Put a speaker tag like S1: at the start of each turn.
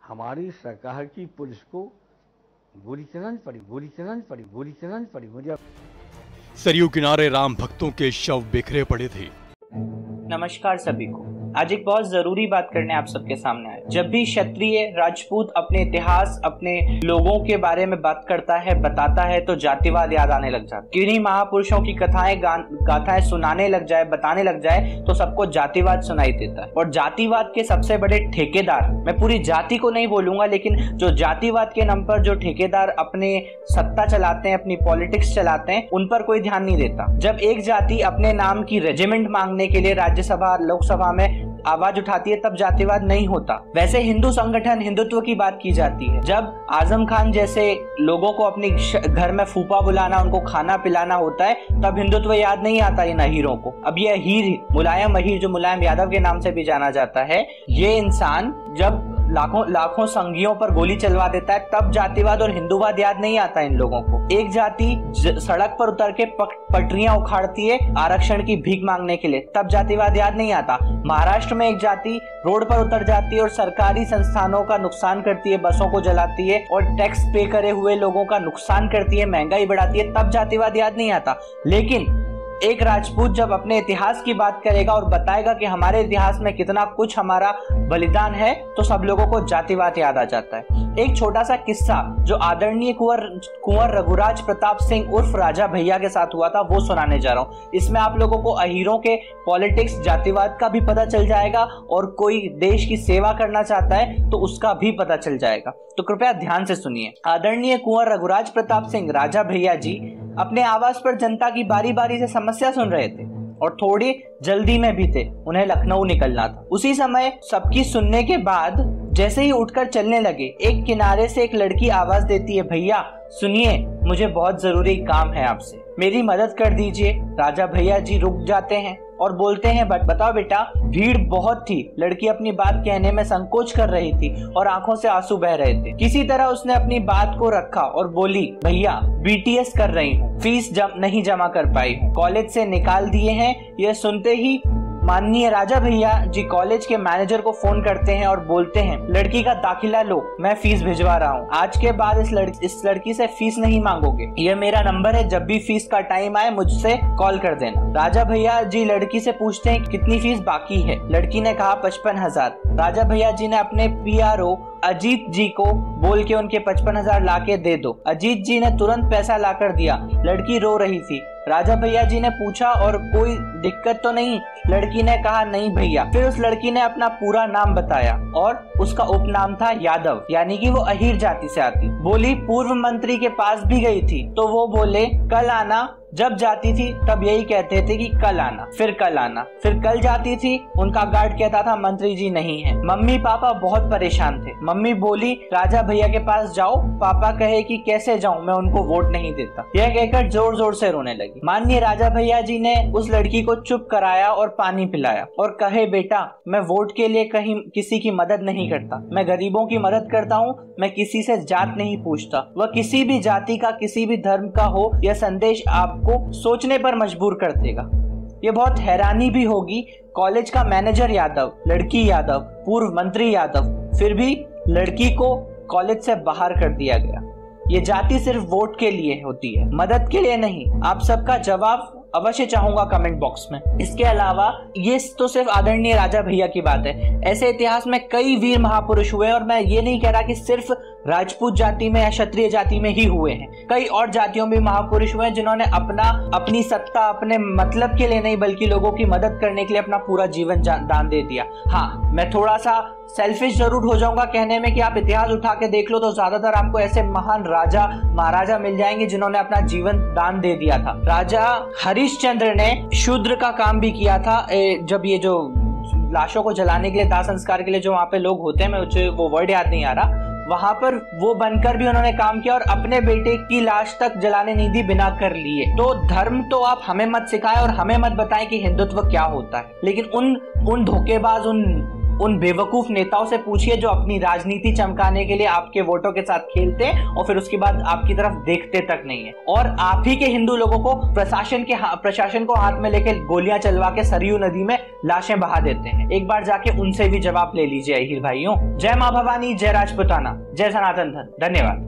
S1: हमारी सरकार की पुलिस को गोली चलानी पड़ी मुझे।
S2: सरयू किनारे राम भक्तों के शव बिखरे पड़े थे।
S3: नमस्कार सभी को। आज एक बहुत जरूरी बात करने आप सबके सामने आए। जब भी क्षत्रिय राजपूत अपने इतिहास, अपने लोगों के बारे में बात करता है, बताता है, तो जातिवाद याद आने लग जाता है। किन्हीं महापुरुषों की कथाएं गाथाएं सुनाने लग जाए, बताने लग जाए, तो सबको जातिवाद सुनाई देता है। और जातिवाद के सबसे बड़े ठेकेदार, मैं पूरी जाति को नहीं बोलूंगा, लेकिन जो जातिवाद के नाम पर जो ठेकेदार अपने सत्ता चलाते हैं, अपनी पॉलिटिक्स चलाते हैं, उन पर कोई ध्यान नहीं देता। जब एक जाति अपने नाम की रेजिमेंट मांगने के लिए राज्यसभा, लोकसभा में आवाज उठाती है, तब जातिवाद नहीं होता। वैसे हिंदू संगठन, हिंदुत्व की बात की जाती है। जब आजम खान जैसे लोगों को अपने घर में फूफा बुलाना, उनको खाना पिलाना होता है, तब हिंदुत्व याद नहीं आता इन अहीरों को। अब ये अहीर, मुलायम अहीर, जो मुलायम यादव के नाम से भी जाना जाता है, ये इंसान जब लाखों संघियों पर गोली चलवा देता है, तब जातिवाद और हिंदूवाद याद नहीं आता इन लोगों को। एक जाति सड़क पर उतर के पटरियां उखाड़ती है आरक्षण की भीख मांगने के लिए, तब जातिवाद याद नहीं आता। महाराष्ट्र में एक जाति रोड पर उतर जाती है और सरकारी संस्थानों का नुकसान करती है, बसों को जलाती है और टैक्स पे करे हुए लोगों का नुकसान करती है, महंगाई बढ़ाती है, तब जातिवाद याद नहीं आता। लेकिन एक राजपूत जब अपने इतिहास की बात करेगा और बताएगा कि हमारे इतिहास में कितना कुछ हमारा बलिदान है, तो सब लोगों को जातिवाद याद आ जाता है। एक छोटा सा किस्सा जो आदरणीय कुंवर रघुराज प्रताप सिंह उर्फ राजा भैया के साथ हुआ था, वो सुनाने जा रहा हूँ। इसमें आप लोगों को अहीरों के पॉलिटिक्स, जातिवाद का भी पता चल जाएगा, और कोई देश की सेवा करना चाहता है तो उसका भी पता चल जाएगा। तो कृपया ध्यान से सुनिए। आदरणीय कुंवर रघुराज प्रताप सिंह राजा भैया जी अपने आवास पर जनता की बारी बारी से समस्या सुन रहे थे और थोड़ी जल्दी में भी थे। उन्हें लखनऊ निकलना था। उसी समय सबकी सुनने के बाद जैसे ही उठकर चलने लगे, एक किनारे से एक लड़की आवाज देती है, भैया सुनिए, मुझे बहुत जरूरी काम है आपसे, मेरी मदद कर दीजिए। राजा भैया जी रुक जाते हैं और बोलते हैं, बताओ बेटा। भीड़ बहुत थी। लड़की अपनी बात कहने में संकोच कर रही थी और आंखों से आंसू बह रहे थे। किसी तरह उसने अपनी बात को रखा और बोली, भैया बीटीएस कर रही हूँ, फीस नहीं जमा कर पाई हूँ, कॉलेज से निकाल दिए हैं। यह सुनते ही माननीय राजा भैया जी कॉलेज के मैनेजर को फोन करते हैं और बोलते हैं, लड़की का दाखिला लो, मैं फीस भिजवा रहा हूँ। आज के बाद इस लड़की से फीस नहीं मांगोगे। यह मेरा नंबर है, जब भी फीस का टाइम आए मुझसे कॉल कर देना। राजा भैया जी लड़की से पूछते हैं, कितनी फीस बाकी है? लड़की ने कहा 55,000। राजा भैया जी ने अपने PRO अजीत जी को बोल के उनके 55,000 लाके दे दो। अजीत जी ने तुरंत पैसा लाकर दिया। लड़की रो रही थी। राजा भैया जी ने पूछा, और कोई दिक्कत तो नहीं? लड़की ने कहा, नहीं भैया। फिर उस लड़की ने अपना पूरा नाम बताया और उसका उपनाम था यादव, यानी कि वो अहीर जाति से आती। बोली पूर्व मंत्री के पास भी गई थी, तो वो बोले कल आना। जब जाती थी तब यही कहते थे कि कल आना, फिर कल आना। फिर कल जाती थी, उनका गार्ड कहता था मंत्री जी नहीं है। मम्मी पापा बहुत परेशान थे। मम्मी बोली, राजा भैया के पास जाओ। पापा कहे कि कैसे जाऊं, मैं उनको वोट नहीं देता। यह कहकर जोर जोर से रोने लगी। माननीय राजा भैया जी ने उस लड़की को चुप कराया और पानी पिलाया और कहे, बेटा मैं वोट के लिए कहीं किसी की मदद नहीं करता, मैं गरीबों की मदद करता हूँ, मैं किसी से जात नहीं पूछता। वह किसी भी जाति का, किसी भी धर्म का हो, यह संदेश आपको सोचने पर मजबूर कर देगा। ये बहुत हैरानी भी होगी, कॉलेज का मैनेजर यादव, लड़की यादव, पूर्व मंत्री यादव, फिर भी लड़की को कॉलेज से बाहर कर दिया गया। ये जाति सिर्फ वोट के लिए होती है, मदद के लिए नहीं। आप सबका जवाब अवश्य चाहूंगा कमेंट बॉक्स में। इसके अलावा ये तो सिर्फ आदरणीय राजा भैया की बात है, ऐसे इतिहास में कई वीर महापुरुष हुए, और मैं ये नहीं कह रहा कि सिर्फ राजपूत जाति में या क्षत्रिय जाति में ही हुए हैं। कई और जातियों में महापुरुष हुए हैं जिन्होंने अपनी सत्ता, अपने मतलब के लिए नहीं बल्कि लोगों की मदद करने के लिए अपना पूरा जीवन दान दे दिया। हाँ, मैं थोड़ा सा सेल्फिश जरूर हो जाऊंगा कहने में कि आप इतिहास उठा के देख लो तो ज्यादातर आपको ऐसे महान राजा महाराजा मिल जाएंगे जिन्होंने अपना जीवन दान दे दिया था। राजा हरिश्चंद्र ने शूद्र का काम भी किया था। जब ये जो लाशों को जलाने के लिए, दाह संस्कार के लिए जो वहां पे लोग होते हैं, मुझे वो वर्ड याद नहीं आ रहा, वहां पर वो बनकर भी उन्होंने काम किया और अपने बेटे की लाश तक जलाने नहीं दी बिना कर लिए। तो धर्म तो आप हमें मत सिखाएं और हमें मत बताएं कि हिंदुत्व क्या होता है, लेकिन उन धोखेबाज, उन उन बेवकूफ नेताओं से पूछिए जो अपनी राजनीति चमकाने के लिए आपके वोटों के साथ खेलते हैं और फिर उसके बाद आपकी तरफ देखते तक नहीं है। और आप ही के हिंदू लोगों को प्रशासन को हाथ में लेके गोलियां चलवा के सरयू नदी में लाशें बहा देते हैं। एक बार जाके उनसे भी जवाब ले लीजिए अहिर भाइयों। जय मां भवानी, जय राजपूताना, जय सनातन धर्म। धन्यवाद।